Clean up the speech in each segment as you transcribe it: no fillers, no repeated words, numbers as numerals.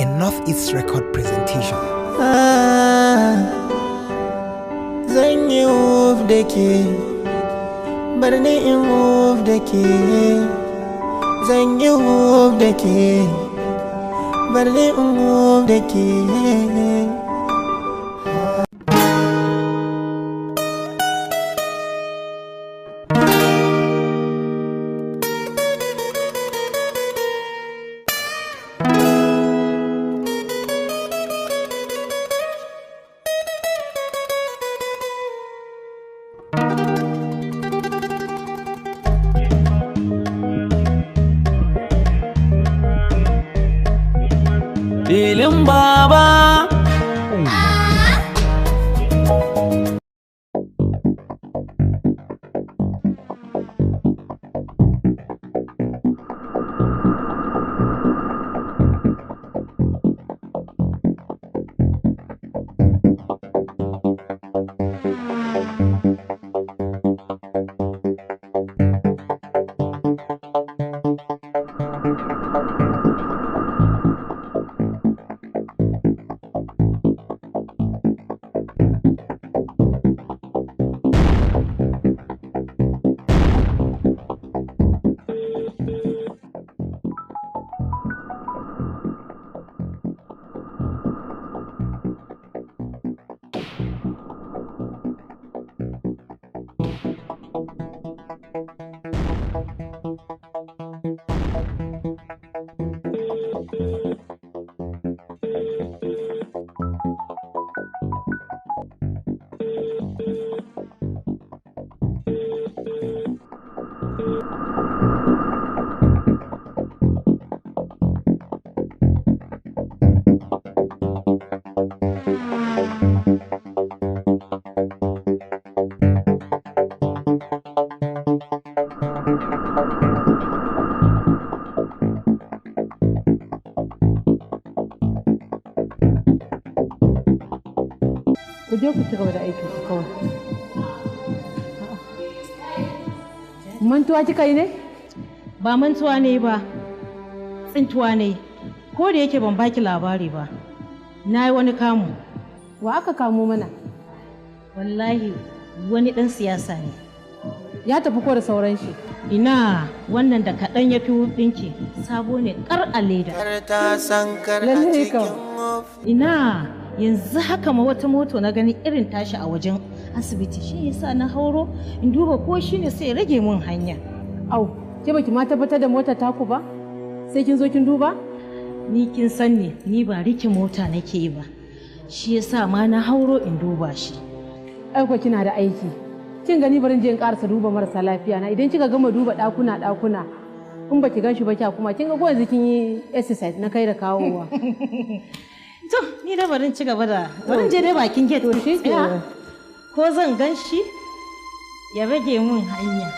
Enough is record presentation. Zan yi move da ke, bar ni in move da ke. Zan yi move da ke, bar ni in move da ke. Filin baba. Ku je ku ci gaba da aikin ku kawai. Mantuwa kika yi ne? Ba mantuwa ne ba, tsintuwa ne. Ko da yake ban baki labari ba, na yi wani kamu. Wa aka kamo mana? Wallahi wani ɗan siyasa ne. Ya tafi ko da sauran shi? Ina wannan da kaɗan ya fi ɗinki, sabo ne ƙar a leda. Lallai kam. Ina yanzu haka ma wata moto na gani irin tashi a wajen asibiti, shi yasa na hauro in duba ko shine sai ya rage mun hanya. Au, ke baki ma tabbatar da motar taku ba? Sai kin zo kin duba? Ni kin san ne, ni ba rike mota nake yi ba. Shi yasa ma na hauro in duba shi. Ai ko kina da aiki. Kin gani barin je in karasa duba marasa lafiya na, idan kika gama duba dakuna in baki ganshi ba kya kuma kin ga ko yanzu kin yi exercise na kai da kawowa. To, ni da barin ci gaba da barin je dai bakin gate to shi ke. Ko zan gan shi ya rage mun hanya.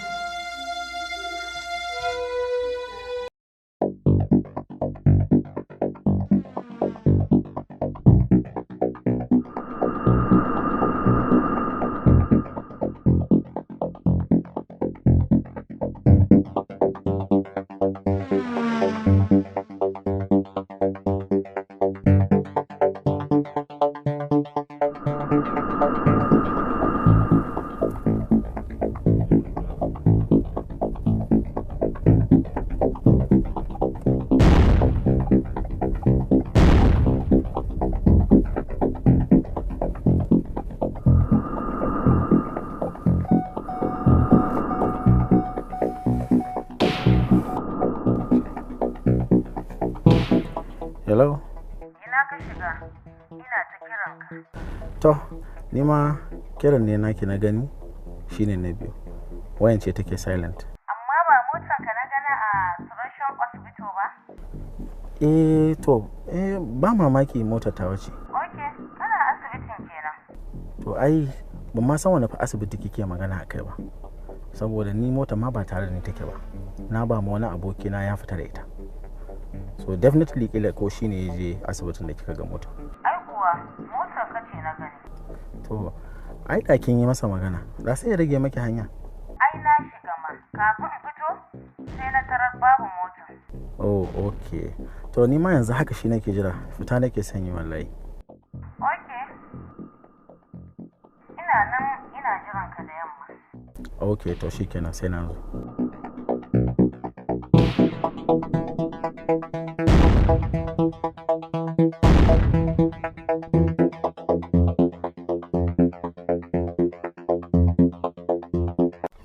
Hello? Ina ka shiga? Ina ta kiranka. To, ni ma kiran ne naki na gani shine na biyu. Wayan ce take silent. Amma ba motanka na gana a Surashon Hospital ba? Ba mamaki motar ta wace. Okay, kana asibitin kenan. To ai ban ma san wani asibiti kike magana a kai ba. Saboda ni mota ma ba tare da ni take ba. Na ba mu wani abokina ya fita da ita. So definitely kila ko shine yaje asibitin da kika ga mota. Ai kuwa motar ka ce na gani. To ai da kin yi masa magana. Da sai ya rage maki hanya. Ai na shiga ma. Kafin in fito sai na tarar babu motar. Oh, okay. To ni ma yanzu haka shi nake jira, fita nake sanyi wallahi. Okay. Ina nan ina jiran ka da yamma. Okay, to shikenan sai na zo.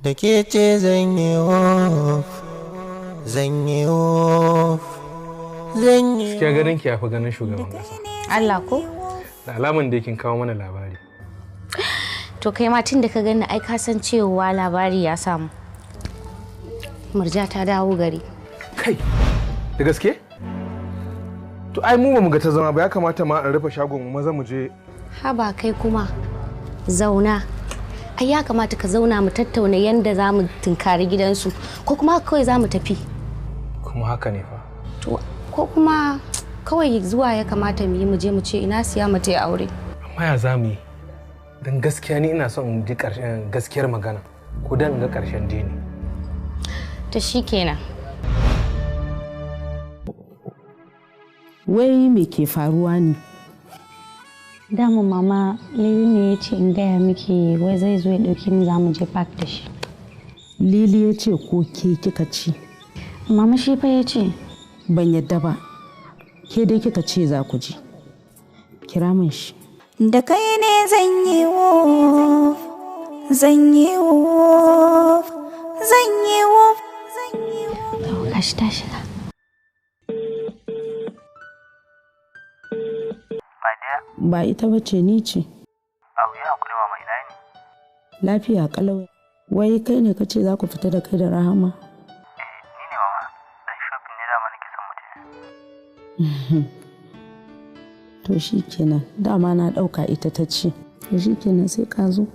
Da ke ce zan yi off, zan yi off, zan yi. Gaskiya ganin ki yafi ganin shugaban kasa. Allah ko? Da alaman da kin kawo mana labari. To kai ma tun da ka gani ai ka san cewa labari ya samu. Murja ta dawo gari. Kai, da gaske? To ai mu ba mu ga ta zama ba, ya kamata ma in rufe shagon mu maza mu je. Haba kai kuma zauna. Ai ya kamata ka zauna mu tattauna yanda za mu tunkari gidansu ko kuma kawai za mu tafi. Kuma haka ne fa. To ko kuma kawai zuwa ya kamata mu yi mu je mu ce ina siya mu ta aure. Amma ya za mu yi? Dan gaskiya ni ina son in ji ƙarshen gaskiyar magana ko dan in ga ƙarshen dini. To shikenan. Wai me ke faruwa ne? Dama mama Lili ne ya ce in gaya miki wai zai zo ya ɗauki ni za mu je park da shi. Lili ya ce ko ke kika ci? Mama shi fa ya ce. Ban yadda ba. Ke dai kika ce za ku ji. Kira min shi. Da kai ne zan yi wof, zan yi wof, zan yi wof, zan yi wof. Gashi ta shiga. Ba ita ba ce ni ce. Abu ya hakuri mama ina ne? Lafiya kalau. Wai kai ne kace za ku fita da kai da Rahama? Ni ne mama. Dan shopping ne dama nake son mutum. To shikenan. Dama na dauka ita ta ce. To shikenan sai ka zo.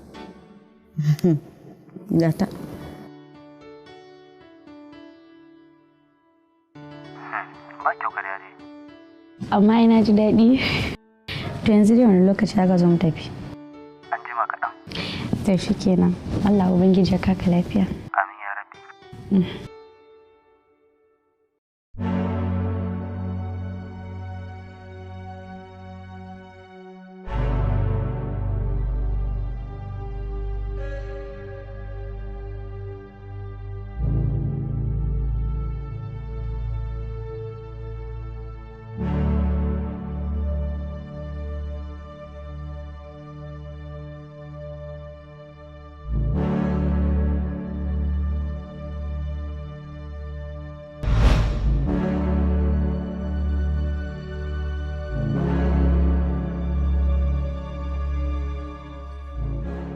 Zata. Ba kyau kare ne. Amma ina ji daɗi. To yanzu dai wani lokaci aka zo mu tafi. An jima kaɗan. To shi kenan. Allah Ubangiji ya kaka lafiya. Amin ya rabbi.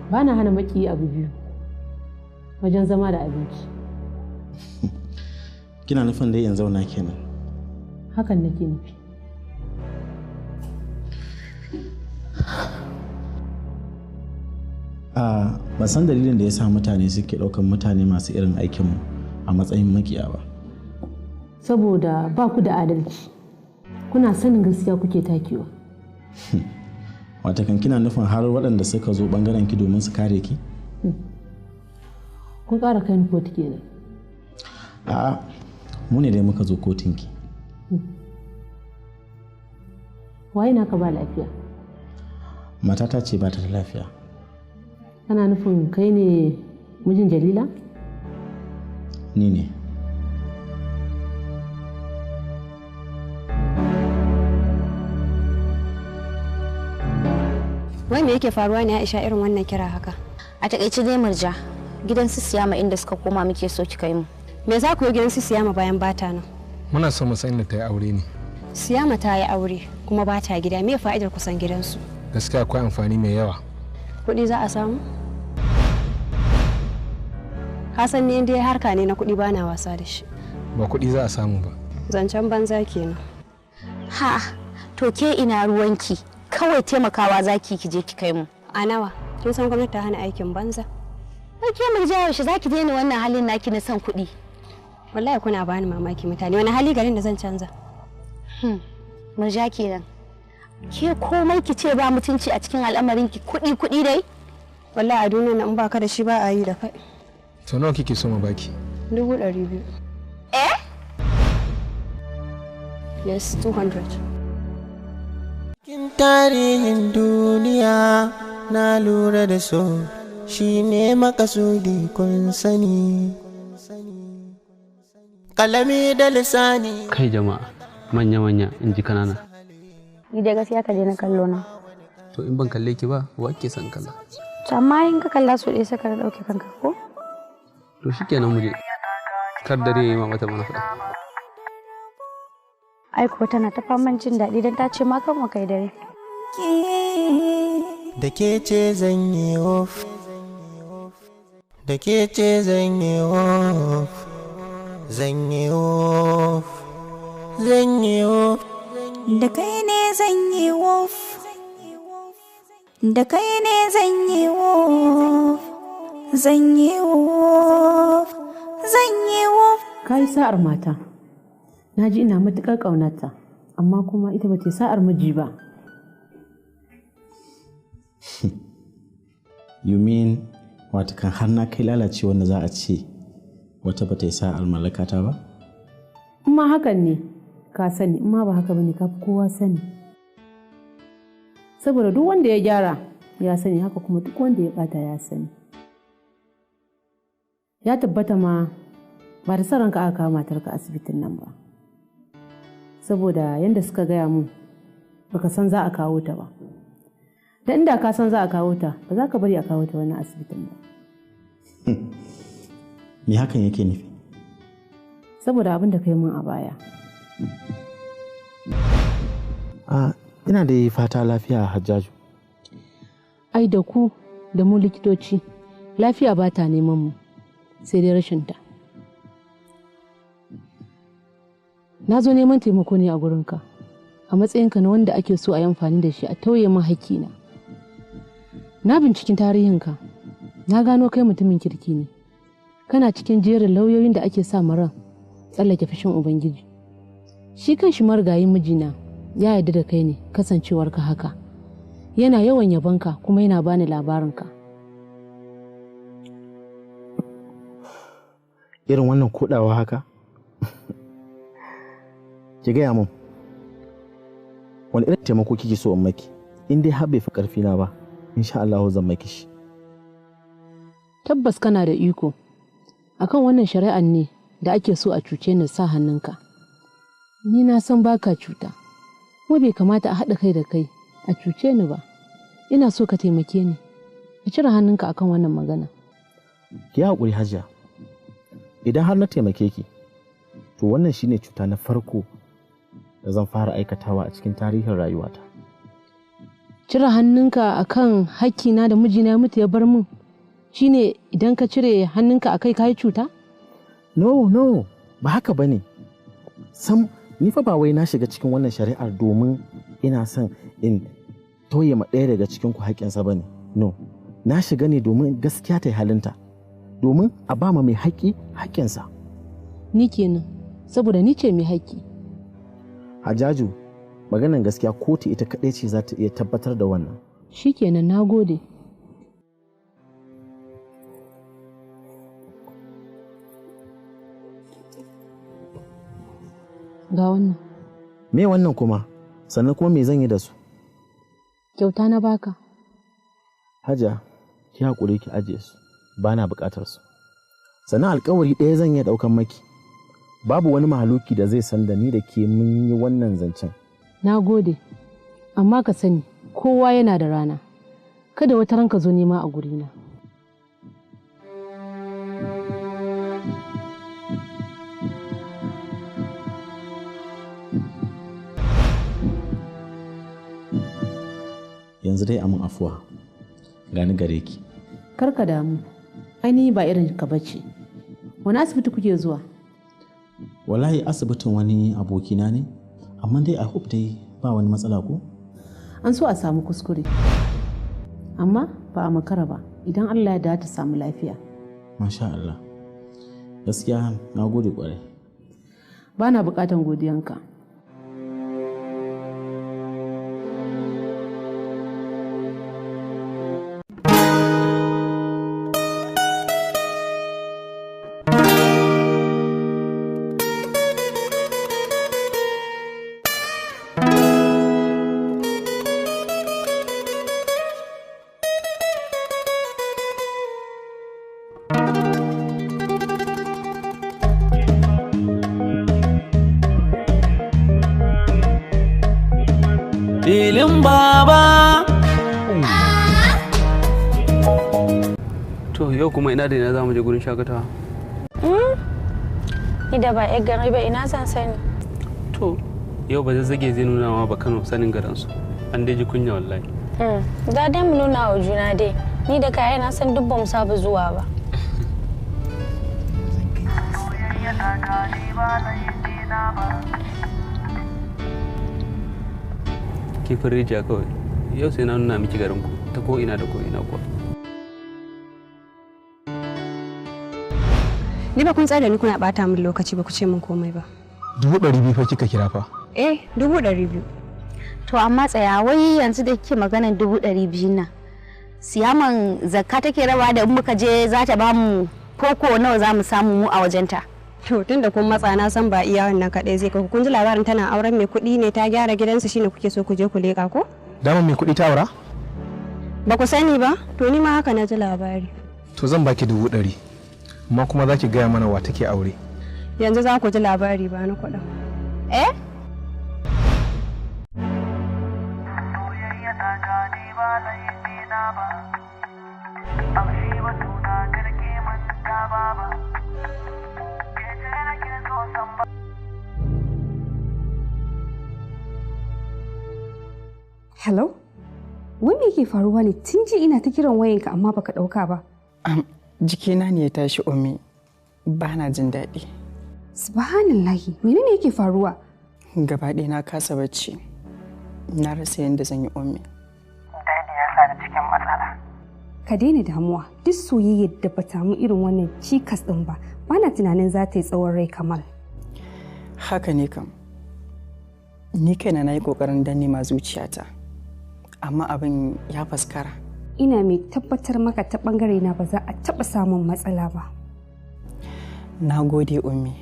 Ba na hana maki abu biyu wajen zama da abinci. Kina nufin dai in zauna kenan? Hakan nake nufi. Ban san dalilin da ya sa mutane suke ɗaukan mutane masu irin aikinmu a matsayin makiya ba. Saboda ba ku da adalci. Kuna sanin gaskiya kuke takewa. Watakan kina nufin har waɗanda suka zo ɓangaren ki domin su kare ki? Kun ƙara kai ni kotu kenan. A'a, mu ne dai muka zo kotun ki. Waye naka ba lafiya? Matata ce ba ta da lafiya. Kana nufin kai ne mijin Jalila? Ni ne. Wai me yake faruwa ne Aisha irin wannan kira haka? A takaice dai Murja, gidan su Siyama inda suka koma muke so ki kai mu. Me za ku yi gidan su Siyama bayan bata nan? Muna son mu san inda ta yi aure ne. Siyama ta yi aure kuma bata gida, me fa'idar kusan gidansu? Gaskiya akwai amfani mai yawa. Kuɗi za a samu? Hasan ne inda harka ne na kuɗi bana wasa da shi. Ba kuɗi za a samu ba. Zancen banza kenan. Ha, to ke ina ruwanki? Kawai taimakawa zaki ki je ki kai mu. A nawa? Kin san gwamnati ta hana aikin banza. Ke Murja yaushe zaki daina wannan halin naki na son kuɗi? Wallahi kuna bani mamaki mutane. Wani hali garin da zan canza? Murja kenan. Ke komai ki ce ba mutunci a cikin al'amarin ki kuɗi dai? Wallahi a duniya in baka da shi ba a yi da kai. To nawa kike so mu baki? 200,000. Yes, 200. Kin tarihin duniya na lura da so shi ne makasudi kun sani. Kalami da lisani. Kai jama'a manya-manya in ji kanana. Ni da gaskiya ka je na kallo na. To in ban kalle ki ba, wa ke son kalla? Amma in ka kalla so ɗaya sai ka ɗauke kanka ko? To shikenan mu je. Kar dare yayi ma mata mana faɗa. Ai ko tana ta faman jin daɗi dan ta ce ma kan mu kai dare. Da ke ce zan yi off. Da ke ce zan yi off. Zan yi off. Zan yi off. Da kai ne zan yi off. Da kai ne zan yi off. Zan yi off. Zan yi off. Ka yi sa'ar mata. Na ji ina matuƙar ƙaunarta, amma kuma ita ba ta sa'ar miji ba. You mean watakan har na kai lalace wanda za a ce wata ba ta yi sa'ar mallakata ba? Amma hakan ne ka sani, amma ba haka bane ka fi kowa sani. Saboda duk wanda ya gyara ya sani, haka kuma duk wanda ya bata ya sani. Ya tabbata ma ba da son ranka aka kawo matarka asibitin nan ba. Saboda yadda suka gaya mun baka san za a kawo ta ba. Da inda ka san za a kawo ta ba za ka bari a kawo ta wani asibitin ba. Me hakan yake nufi? Saboda abin da kai mun a baya. Ina da fata lafiya Hajjaju. Ai da ku da mu likitoci lafiya ba ta neman mu sai dai rashin ta. Na zo neman taimako ne a gurinka a matsayinka na wanda ake so a yi amfani da shi a tauye min hakkina. Na binciken tarihinka na gano kai mutumin kirki ne. Kana cikin jerin lauyoyin da ake sa ran tsallake fushin Ubangiji. Shi kan shi marigayin mijina ya yarda da kai ne kasancewarka haka. Yana yawan yabonka kuma yana bani labarinka. Irin wannan kodawa haka? Ki gaya min wani irin taimako kike so in maki? In dai har bai fi karfi na ba, insha Allah zan maki shi. Tabbas kana da iko akan wannan shari'an ne da ake so a cuce ni sa hannunka. Ni na san baka cuta, kuma bai kamata a haɗa kai da kai a cuce ni ba. Ina so ka taimake ni, ka cire hannunka akan wannan magana. Ki haƙuri Hajiya, idan har na taimake ki, to wannan shine cuta na farko da zan fara aikatawa a cikin tarihin rayuwata. Cire hannunka akan hakkina da mijina ya mutu ya bar min shine idan ka cire hannunka akai kai cuta? No, ba haka bane. Sam ni fa ba wai na shiga cikin wannan shari'ar domin ina son in toye ma ɗaya daga cikin ku haƙƙinsa bane. No, na shiga ne domin gaskiya ta yi halinta, domin a ba ma mai haƙƙi haƙƙinsa. Ni kenan, saboda ni ce mai haƙƙi. Hajjaju, maganan gaskiya kotu ita kaɗai ce za ta iya tabbatar da wannan. Shikenan, na gode. Ga wannan. Me wannan kuma? Sannan kuma me zan yi da su? Kyauta na baka. Hajiya, ki haƙuri ki ajiye su, ba na buƙatar su. Sannan alƙawari ɗaya zan iya ɗaukan maki. Babu wani mahaluki da zai san da ni da ke mun yi wannan zancen. Na gode, amma ka sani kowa yana da rana. Kada wata ranka zo nema a gurina. Yanzu dai amin afuwa, gani gare ki. Karka damu, ainihi ba irin ka bace. Wani asibiti kuke zuwa? Wallahi asibitin wani abokina ne, amma dai a hope dai ba wani matsala ko? An so a samu kuskure, amma ba a makara ba idan Allah ya da ta samu lafiya. Masha Allah, gaskiya na gode kwarai. Ba na bukatan godiyanka. filin baba. To yau kuma ina da ina za mu je gurin shakatawa? Ni da ba yar gari ba ina zan sani. To yau ba zazzage zai nuna wa ba Kano sanin garansu. An dai ji kunya wallahi. Da dai mu nuna wa juna dai. Ni da kai na san duk ba mu saba zuwa ba. Kifin rijiya kawai. Yau sai na nuna miki garinku ta ko ina da ko ina kuwa. Ni ba kun tsada ni kuna bata min lokaci ba ku ce min komai ba. 200,000 fa kika kira fa? 200,000. To amma tsaya wai yanzu da kike maganar 200,000 nan. Siyaman zakka take raba da in muka je za ta ba mu koko nawa za mu samu mu a wajenta. To tunda kun matsa na san ba iya wannan kadai zai kai kun ji labarin tana auren mai kuɗi ne ta gyara gidansu shine kuke so ku je ku leka ko? Dama mai kuɗi ta aura? Ba ku sani ba? To ni ma haka na ji labari. To zan baki 100,000. Amma kuma za ki gaya mana wa take aure. Yanzu za ku ji labari ba na kuɗin. Hello? Wai me yake faruwa ne? Tun ji ina ta kiran wayanka amma baka ɗauka ba. Jikina ne ya tashi Ummi. Ba na jin daɗi. Subhanallahi, menene yake faruwa? Gaba ɗaya na kasa bacci. Na rasa yadda zan yi Ummi. Dadi ya sa ni cikin matsala. Ka daina damuwa, duk soyayyar da ba ta mu irin wannan cikas ɗin ba, bana tunanin za ta yi tsawon rai Kamal. Haka ne kam. Ni kaina na yi ƙoƙarin danne ma zuciyata. Amma abin ya faskara. Ina mai tabbatar maka ta ɓangare na ba za a taɓa samun matsala ba. Na gode Ummi.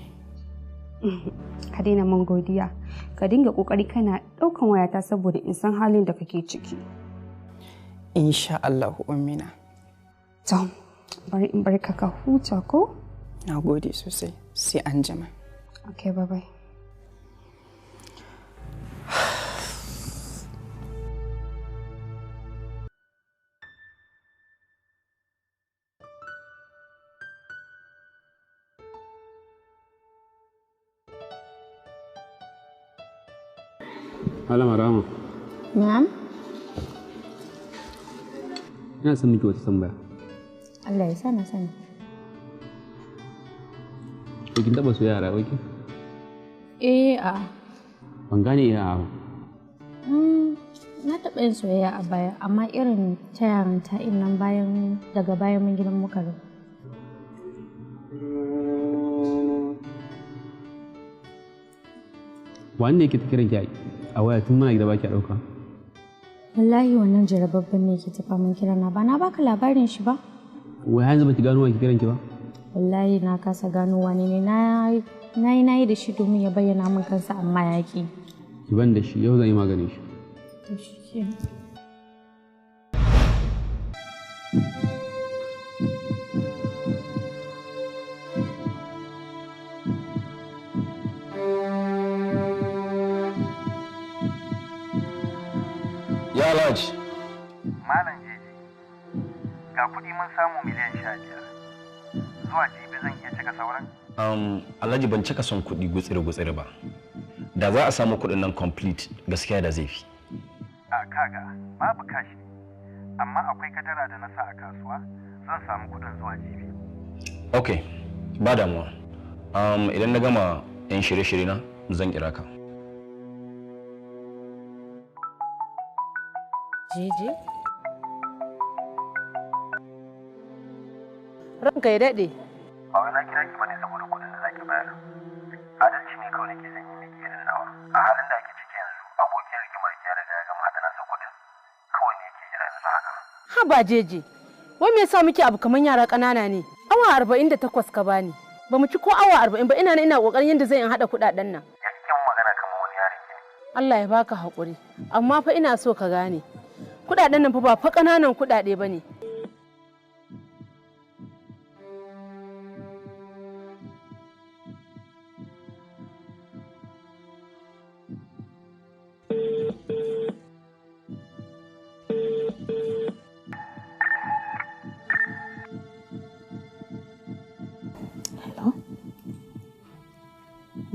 Ka daina man godiya. Ka dinga ƙoƙari kana ɗaukan wayata saboda in san halin da kake ciki. Insha Allah Ummina. To, bari in barka ka huta ko? Na gode sosai. Sai an jima. Okay, bye-bye. Malama Rama. Na'am. Ina son miki wata tambaya. Allah ya sa na sani. Ko kin taba soyayya a rayuwarki? A. Ban gane iya ba. Na taɓa yin soyayya a baya, amma irin ta yaranta nan bayan daga bayan mun gidan muka rabu. Wani ne ke ta kiran ki a waya tun muna gida baki a ɗauka? Wallahi wannan jarababban ne ke tafa min kirana ba na baka labarin shi ba. Wai yanzu baki gano wa ki kiran ki ba? Wallahi na kasa gano wani ne na yi da shi domin ya bayyana min kansa amma ya ki. Ki ban da shi yau zan yi maganin shi. To shi ke. Ya Alhaji. Malam Jeje, ga kuɗi mun samu miliyan 15. Zuwa jibi zan iya cika sauran? Alhaji ban cika son kuɗi gutsire-gutsire ba. Da za a samu kuɗin nan complete gaskiya da zai fi. A kaga, babu kashi. Amma akwai kadara da na sa a kasuwa, zan samu kuɗin zuwa jibi. Okay, ba damuwa. Idan na gama 'yan shirye-shirye na zan kira ka. Jeje? Ranka ya daɗe. Ba wai na kira ki bane saboda kuɗin da zaki bayar. Adalci ne kawai nake son yi miki irin nawa. A halin da ake ciki yanzu, abokin rigimar ki ya riga ya gama haɗa nasa kuɗin. Kawai ne yake jira yanzu haka. Haba Jeje, wai me yasa muke abu kamar yara ƙanana ne? Awa 48 ka bani. Ba mu ci ko awa 40 ba ina ƙoƙarin yadda zan in haɗa kuɗaɗen nan. Ya kike magana kamar wani yaron ki. Allah ya baka haƙuri, amma fa ina so ka gane. Kuɗaɗen nan fa ba fa ƙananan kuɗaɗe ba ne.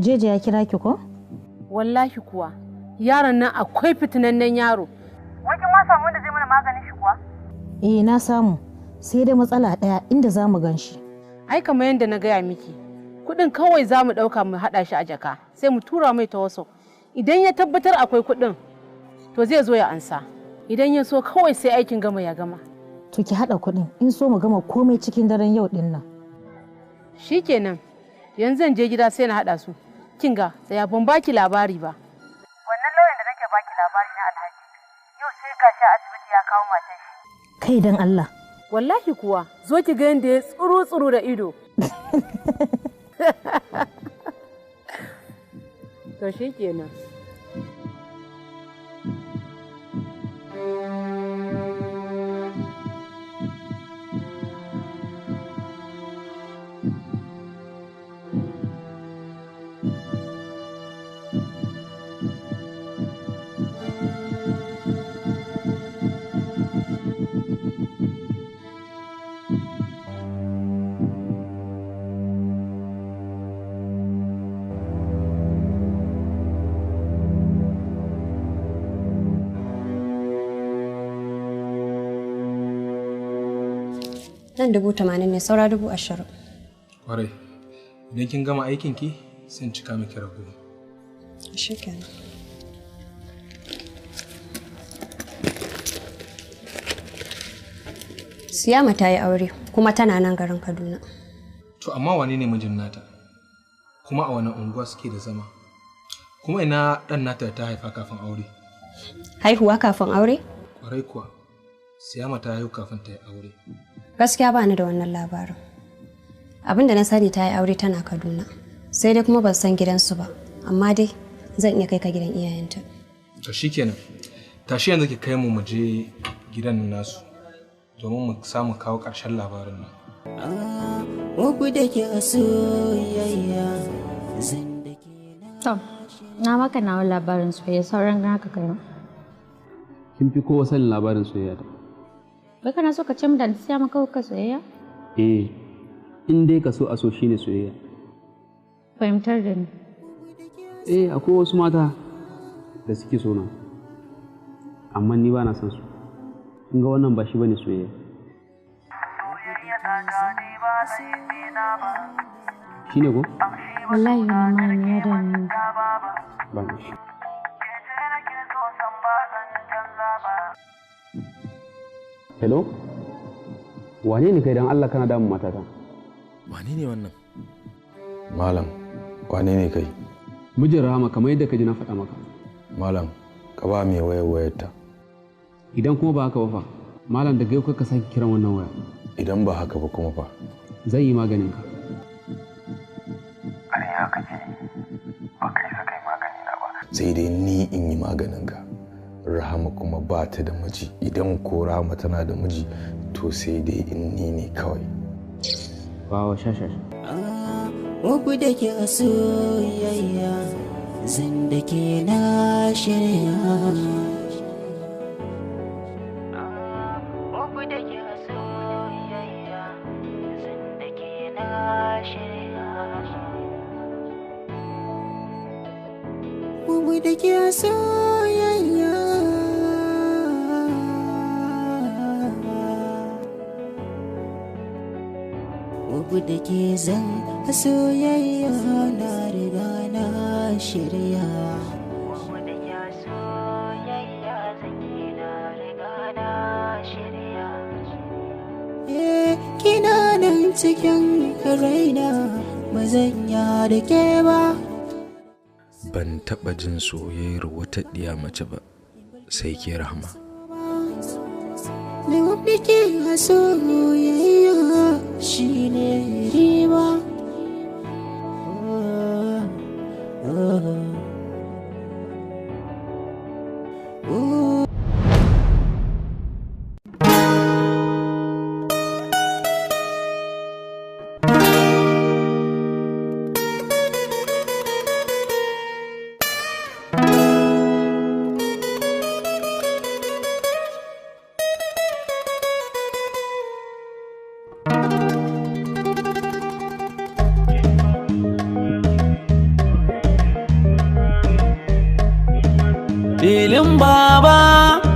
Jeje ya kira ki ko? Wallahi kuwa, yaron nan akwai fitinannen yaro. Wai kin ma samu wanda zai mana maganin shi kuwa? Eh na samu, sai dai matsala ɗaya inda za mu gan shi. Ai kamar yadda na gaya miki, kuɗin kawai za mu ɗauka mu haɗa shi a jaka, sai mu tura mai ta wasu. Idan ya tabbatar akwai kuɗin, to zai zo ya ansa. Idan ya so kawai sai aikin gama ya gama. To ki haɗa kuɗin, in so mu gama komai cikin daren yau ɗin nan. Shikenan, yanzu zan je gida sai na haɗa su. Kin ga, tsaya ban baki labari ba. Wannan lauyan da nake baki labari na Alhaji, yau sai gashi a asibiti ya kawo matar shi. Kai dan Allah. Wallahi kuwa, zo ki ga yadda ya tsuru-tsuru da ido. To shikenan. Nan 80,000 ne, saura 20,000. Kwarai, idan kin gama aikin ki sai in cika miki rago. Shikenan. Siyama ta yi aure kuma tana nan garin Kaduna. To amma wane ne mijin nata? Kuma a wani unguwa suke da zama? Kuma ina ɗan nata ta haifa kafin aure? Haihuwa kafin aure? Kwarai kuwa, Siyama ta haihu kafin ta yi aure. Gaskiya ba ni da wannan labarin. Abin da na sani ta yi aure tana Kaduna. Sai dai kuma ban san gidansu ba. Amma dai zan iya kai ka gidan iyayenta. To shikenan. Tashi yanzu ki kai mu je gidan nasu domin mu samu kawo ƙarshen labarin nan. Muku da ke soyayya zan da ke To, na maka nawa labarin soyayya sauran naka kai. Kin fi kowa sanin labarin soyayya ta. Bai kana so ka ce mu da siya maka ka soyayya? Eh, in dai ka so a so shine soyayya. Fahimtar da ni. Eh, akwai wasu mata da suke so na. Amma ni ba na son su. Kin ga wannan ba shi bane soyayya. Shine ko? Wallahi wani malami ya da ni. Ba ni shi. Hello? Wane ne kai dan Allah kana damun matata? Wane ne wannan? Malam, wane ne kai? Mijin Rahama kamar yadda ka ji na faɗa maka. Malam, ka ba mai wayarta. Idan kuma ba haka ba fa, malam daga yau ka sake kiran wannan waya. Idan ba haka ba kuma fa. Zai yi maganin ka. Ƙarya kake ba kai sa kai magani na ba. Sai dai ni in yi maganin ka. Rahama kuma ba ta da miji. Idan ko Rahama tana da miji, to sai dai in ni ne kawai. Bawa shashash. Muku da ke soyayya zan da ke na shirya. Muku da ke soyayya zan da ke na shirya. Muku da ke soyayya. Muku da ke zan soyayya na riga na shirya. Muku da ke soyayya zan yi na riga na shirya. Kina nan cikin raina ba zan ya da ke ba. Ban taɓa jin soyayyar wata ɗiya mace ba sai ke Rahama. Muku da ke soyayya shi ne riba. baba